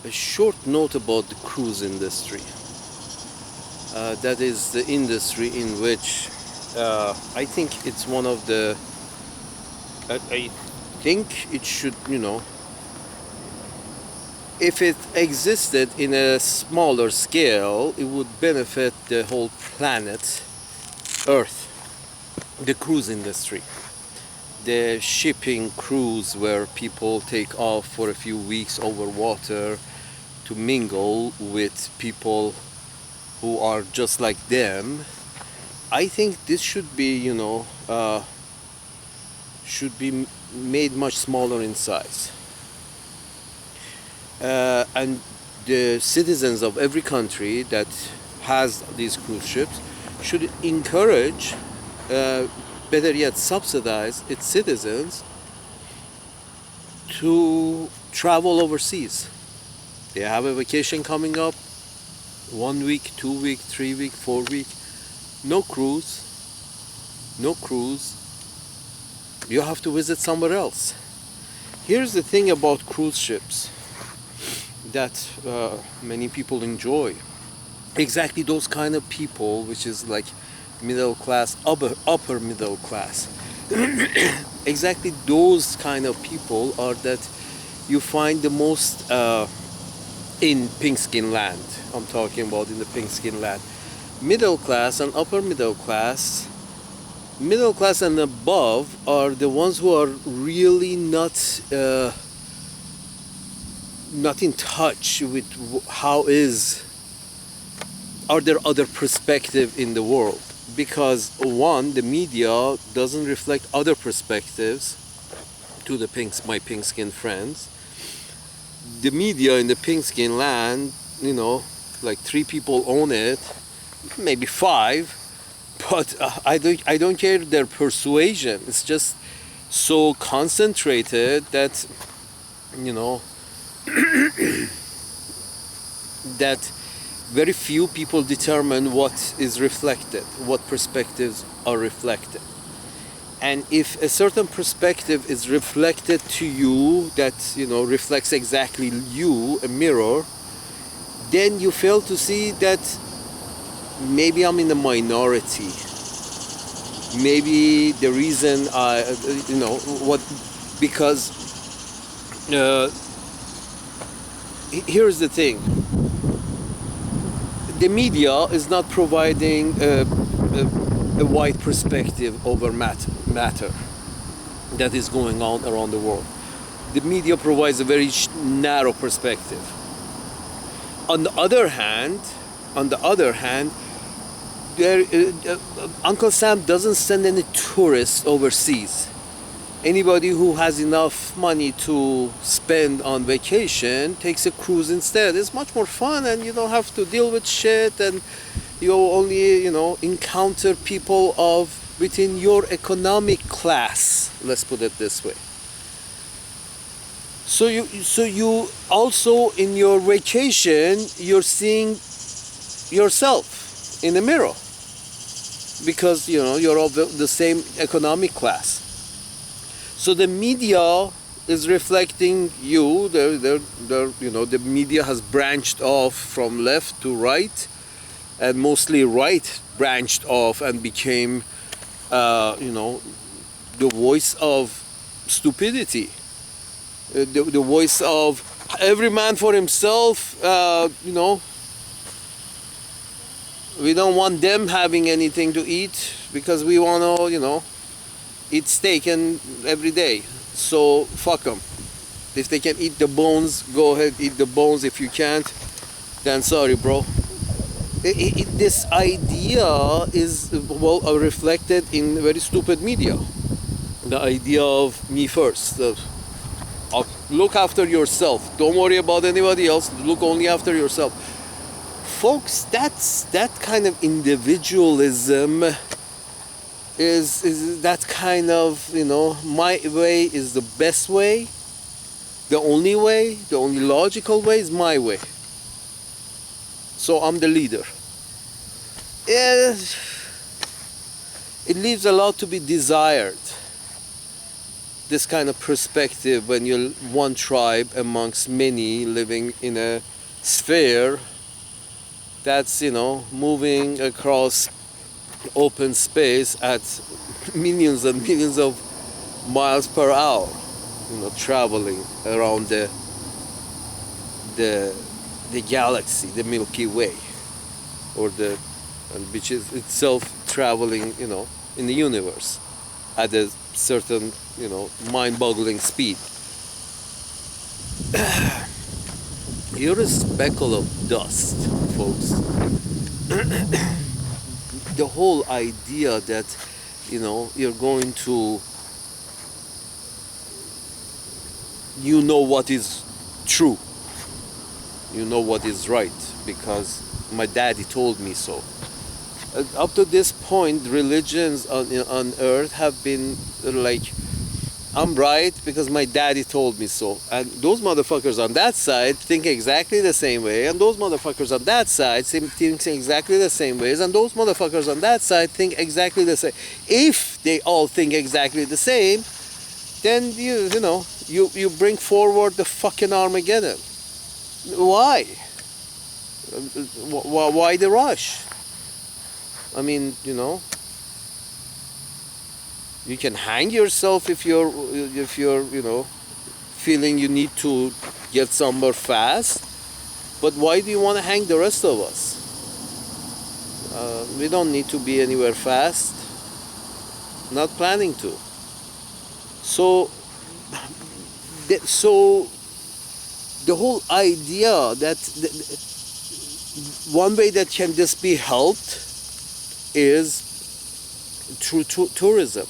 a short note about the cruise industry. That is the industry in which I think it's one of the. I think it should, if it existed in a smaller scale, it would benefit the whole planet, Earth. The cruise industry, the shipping cruise where people take off for a few weeks over water to mingle with people who are just like them. I think this should be, should be made much smaller in size. And the citizens of every country that has these cruise ships should encourage, better yet subsidize its citizens to travel overseas. They have a vacation coming up, 1 week, 2 week, 3 week, 4 week, no cruise, you have to visit somewhere else. Here's the thing about cruise ships that many people enjoy. Exactly those kind of people, which is like middle class, upper middle class. Exactly those kind of people are that you find the most in pink skin land. I'm talking about in the pink skin land. Middle class and upper middle class and above are the ones who are really not in touch with are there other perspective in the world, because one, the media doesn't reflect other perspectives to my pink skin friends. The media in the pink skin land, like 3 people own it, maybe 5, but I don't care their persuasion. It's just so concentrated that that very few people determine what is reflected, what perspectives are reflected. And if a certain perspective is reflected to you that reflects exactly you, a mirror, then you fail to see that maybe I'm in the minority. Maybe the reason because here's the thing. The media is not providing a wide perspective over matter that is going on around the world. The media provides a very narrow perspective. On the other hand, Uncle Sam doesn't send any tourists overseas. Anybody who has enough money to spend on vacation takes a cruise instead. It's much more fun, and you don't have to deal with shit, and you only encounter people within your economic class. Let's put it this way. So you also in your vacation you're seeing yourself in the mirror, because you're of the same economic class. So the media is reflecting you. The media has branched off from left to right, and mostly right branched off and became, the voice of stupidity, the voice of every man for himself. We don't want them having anything to eat because we want to, eat steak every day. So fuck them. If they can eat the bones, go ahead, eat the bones. If you can't, then sorry, bro. This idea is reflected in very stupid media. The idea of me first. Look after yourself. Don't worry about anybody else. Look only after yourself. Folks, that kind of individualism is that kind of, my way is the best way, the only logical way is my way. So I'm the leader. It leaves a lot to be desired. this kind of perspective when you're one tribe amongst many living in a sphere that's, moving across open space at millions and millions of miles per hour, traveling around the galaxy, the Milky Way, which is itself traveling, in the universe at a certain, mind-boggling speed. You're a speckle of dust, folks. The whole idea that, you're going to, what is true, what is right, because my daddy told me so. Up to this point, religions on earth have been like, I'm right because my daddy told me so. And those motherfuckers on that side think exactly the same way. And those motherfuckers on that side think exactly the same ways. And those motherfuckers on that side think exactly the same. If they all think exactly the same, then you bring forward the fucking Armageddon. Why? Why the rush? I mean, you can hang yourself if you're feeling you need to get somewhere fast. But why do you want to hang the rest of us? We don't need to be anywhere fast. Not planning to. So the whole idea that one way that can this be helped is through tourism.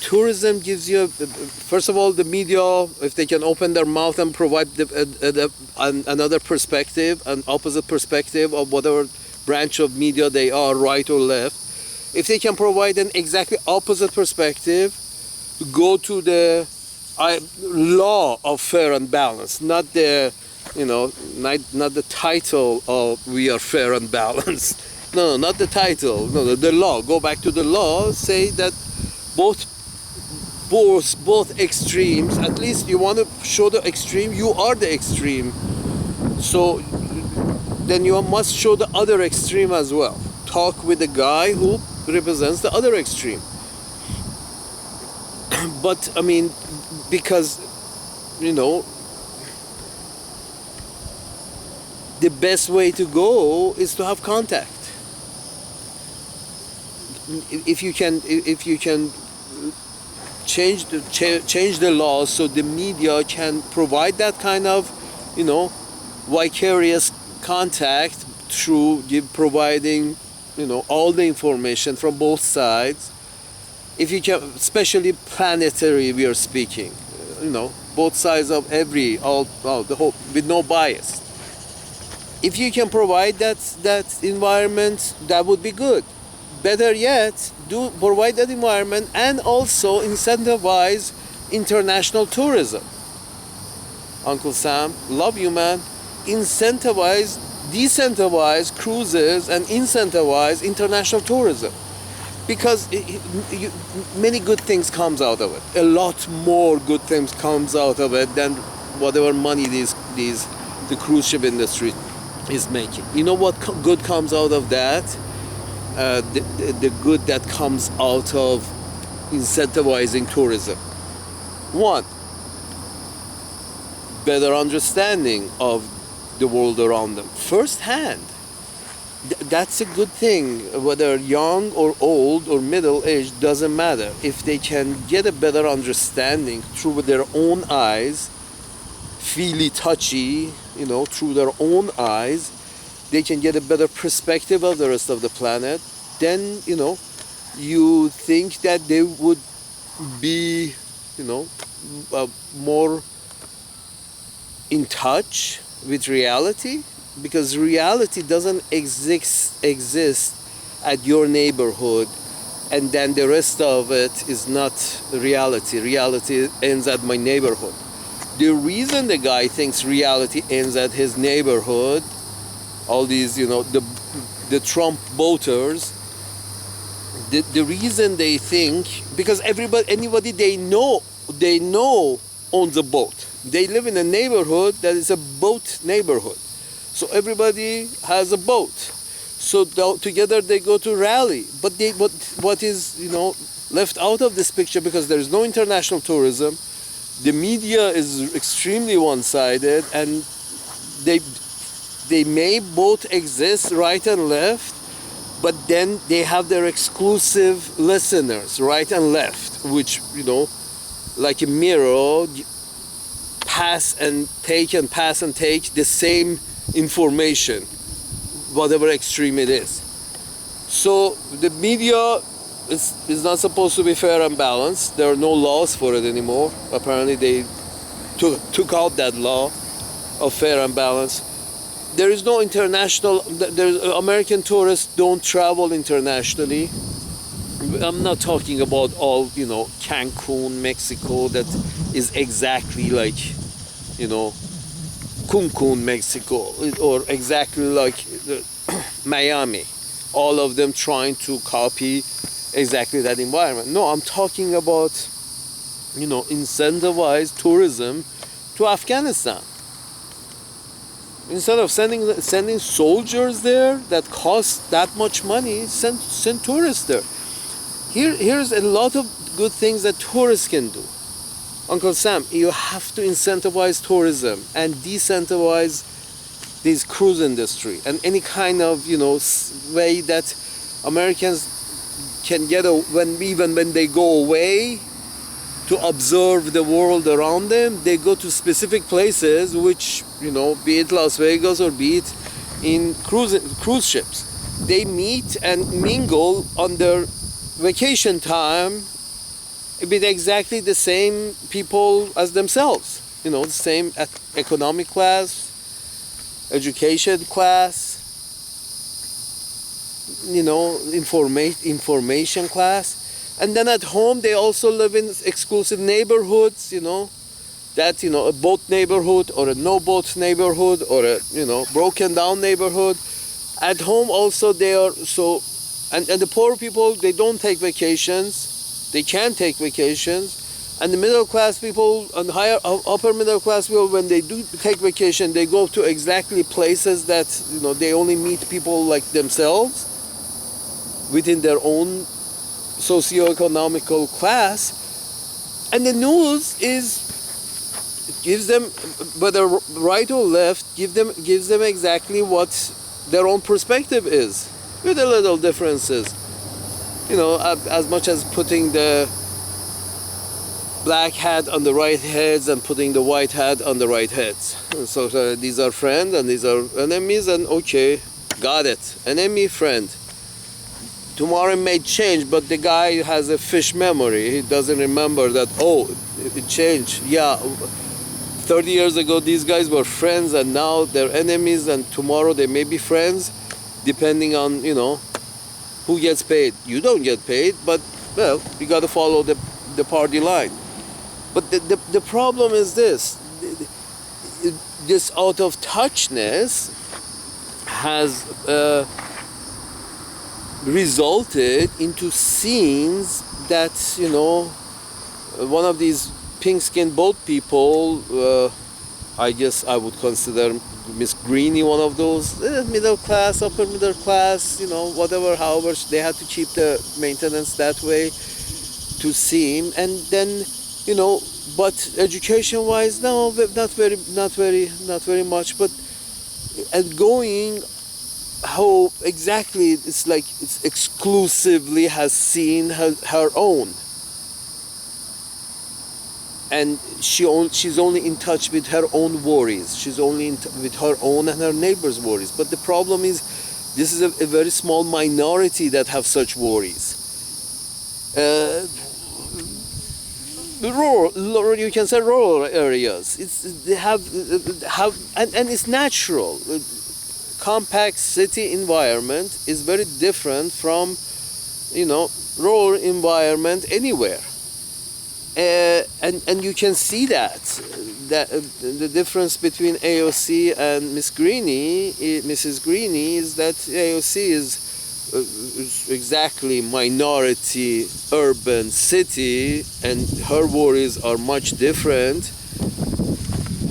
Tourism gives you, first of all, the media, if they can open their mouth and provide another perspective, an opposite perspective of whatever branch of media they are, right or left, if they can provide an exactly opposite perspective, go to the law of fair and balance, not the, not the title of we are fair and balanced. No, not the title. No, the law. Go back to the law. Say that both extremes. At least you want to show the extreme. You are the extreme. So then you must show the other extreme as well. Talk with the guy who represents the other extreme. But I mean, because the best way to go is to have contact. If you can change the laws so the media can provide that kind of vicarious contact through providing all the information from both sides. If you can, especially planetary, we are speaking, both sides of the whole, with no bias. If you can provide that environment, that would be good. Better yet, provide that environment and also incentivize international tourism. Uncle Sam, love you, man. Decentivize cruises and incentivize international tourism, because many good things comes out of it. A lot more good things comes out of it than whatever money the cruise ship industry is making. You know what good comes out of that? The good that comes out of incentivizing tourism. One, better understanding of the world around them firsthand. That's a good thing, whether young or old or middle-aged, doesn't matter. If they can get a better understanding through their own eyes, feely, touchy, through their own eyes, they can get a better perspective of the rest of the planet. Then, you think that they would be, more in touch with reality, because reality doesn't exist at your neighborhood, and then the rest of it is not reality. Reality ends at my neighborhood. The reason the guy thinks reality ends at his neighborhood, all these, the Trump voters, the reason they think, because anybody they know they know owns a boat. They live in a neighborhood that is a boat neighborhood. So everybody has a boat. So together they go to rally. But what is, left out of this picture, because there is no international tourism, the media is extremely one-sided, and they may both exist right and left, but then they have their exclusive listeners, right and left, which, like a mirror, pass and take the same information, whatever extreme it is. So the media is not supposed to be fair and balanced. There are no laws for it anymore. Apparently they took out that law of fair and balanced. There is no international, American tourists don't travel internationally. I'm not talking about all, Cancun, Mexico, that is exactly like, Cancun, Mexico, or exactly like Miami. All of them trying to copy exactly that environment. No, I'm talking about, incentivize tourism to Afghanistan. Instead of sending soldiers there that cost that much money, send tourists there. Here's a lot of good things that tourists can do. Uncle Sam, you have to incentivize tourism and decentivize this cruise industry and any kind of way that Americans can get even when they go away to observe the world around them. They go to specific places, which be it Las Vegas or be it in cruise ships. They meet and mingle on their vacation time with exactly the same people as themselves. The same economic class, education class, information class. And then at home they also live in exclusive neighborhoods, that a boat neighborhood or a no boat neighborhood or a broken down neighborhood. At home also they are and the poor people, they don't take vacations. They can't take vacations. And the middle class people and upper middle class people, when they do take vacation, they go to exactly places that they only meet people like themselves within their own socio-economical class. And the news gives them, whether right or left, gives them exactly what their own perspective is, with a little differences. As much as putting the black hat on the right heads and putting the white hat on the right heads. So these are friends and these are enemies, and okay, got it. Enemy, friend. Tomorrow it may change, but the guy has a fish memory. He doesn't remember that, it changed. Yeah, 30 years ago these guys were friends and now they're enemies, and tomorrow they may be friends, depending on, who gets paid. You don't get paid, but, well, you got to follow the party line. But the problem is this out of touchness has resulted into scenes that, one of these pink-skinned boat people, I guess I would consider Miss Greeny one of those, middle class, upper middle class, whatever, however, they had to keep the maintenance that way to seem. And then, but education-wise, no, not very much. But and going, how exactly it's like it's exclusively has seen her own, and she's only in touch with her own worries. She's only with her own and her neighbors' worries. But the problem is, this is a very small minority that have such worries. Rural, you can say rural areas. They have and it's natural. Compact city environment is very different from, rural environment anywhere. And you can see that the difference between AOC and Mrs. Greeny is that AOC is exactly minority urban city, and her worries are much different,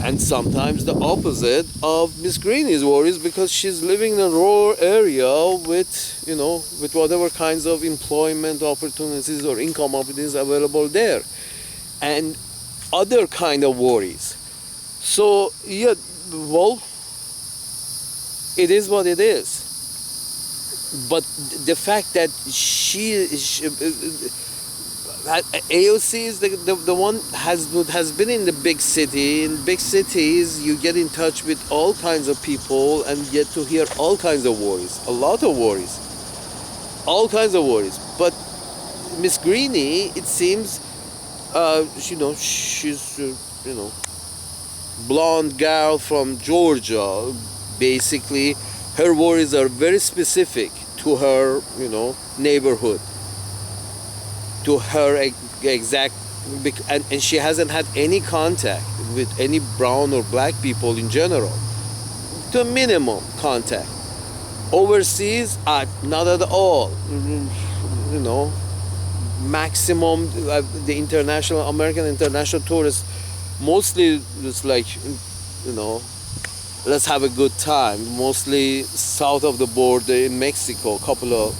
and sometimes the opposite of Miss Greeny's worries, because she's living in a rural area with, with whatever kinds of employment opportunities or income opportunities available there, and other kind of worries. So yeah, well, it is what it is. But the fact that AOC is the one has been in the big city. In big cities, you get in touch with all kinds of people and get to hear all kinds of worries, a lot of worries, all kinds of worries. But Miss Greeny, it seems, she's blonde girl from Georgia. Basically, her worries are very specific to her, neighborhood, to her exact, and she hasn't had any contact with any brown or black people in general, to a minimum contact. Overseas, not at all. Maximum, the American international tourists, mostly it's like, let's have a good time. Mostly south of the border in Mexico, a couple of,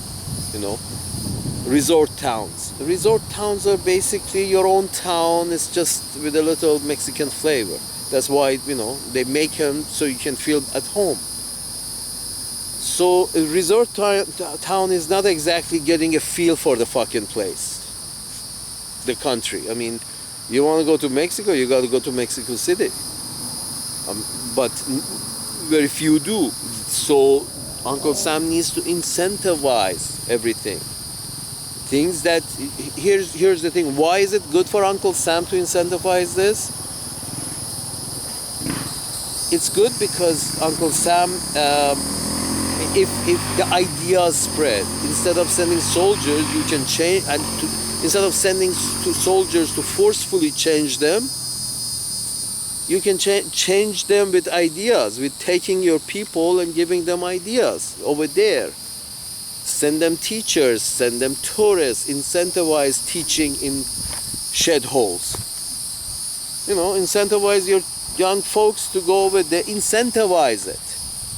resort towns. The resort towns are basically your own town. It's just with a little Mexican flavor. That's why, they make them so you can feel at home. So a resort town is not exactly getting a feel for the fucking place, the country. I mean, you want to go to Mexico, you got to go to Mexico City. But very few do. So Uncle Sam needs to incentivize everything. Things that, here's the thing. Why is it good for Uncle Sam to incentivize this? It's good because Uncle Sam, if the ideas spread, instead of sending soldiers, you can change, and instead of sending soldiers to forcefully change them, you can change them with ideas, with taking your people and giving them ideas over there. Send them teachers, send them tourists, incentivize teaching in shed holes. Incentivize your young folks to go over there, incentivize it,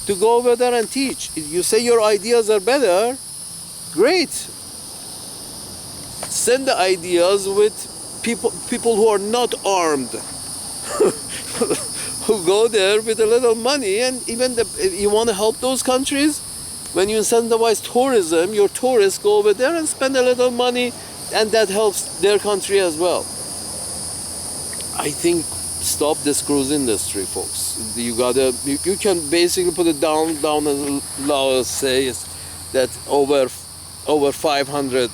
to go over there and teach. If you say your ideas are better, great. Send the ideas with people who are not armed, who go there with a little money. And even if you want to help those countries, when you incentivize tourism, your tourists go over there and spend a little money, and that helps their country as well. I think stop this cruise industry, folks. You can basically put it down as low as say is that over 500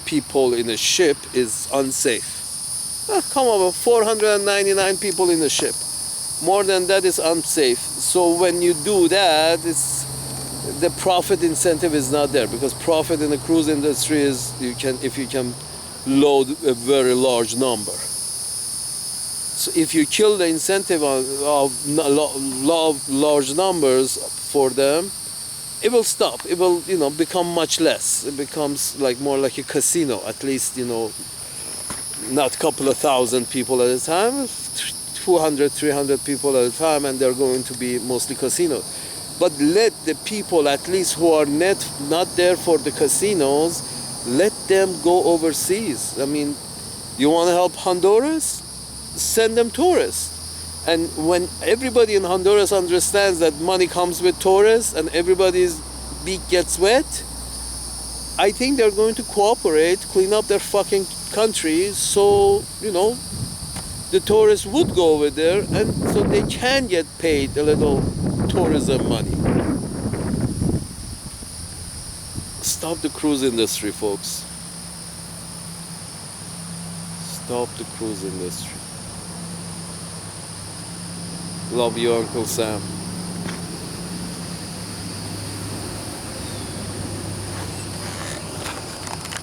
people in a ship is unsafe. Come on, 499 people in a ship. More than that is unsafe. So when you do that, the profit incentive is not there, because profit in the cruise industry is if you can load a very large number. So if you kill the incentive of large numbers for them, it will stop. It will become much less. It becomes more like a casino. At least not a couple of thousand people at a time, 200, 300 people at a time, and they're going to be mostly casinos. But let the people, at least who are not there for the casinos, let them go overseas. I mean, you want to help Honduras? Send them tourists. And when everybody in Honduras understands that money comes with tourists and everybody's beak gets wet, I think they're going to cooperate, clean up their fucking country, so, the tourists would go over there, and so they can get paid a little tourism money. Stop the cruise industry, folks. Stop the cruise industry. Love you, Uncle Sam.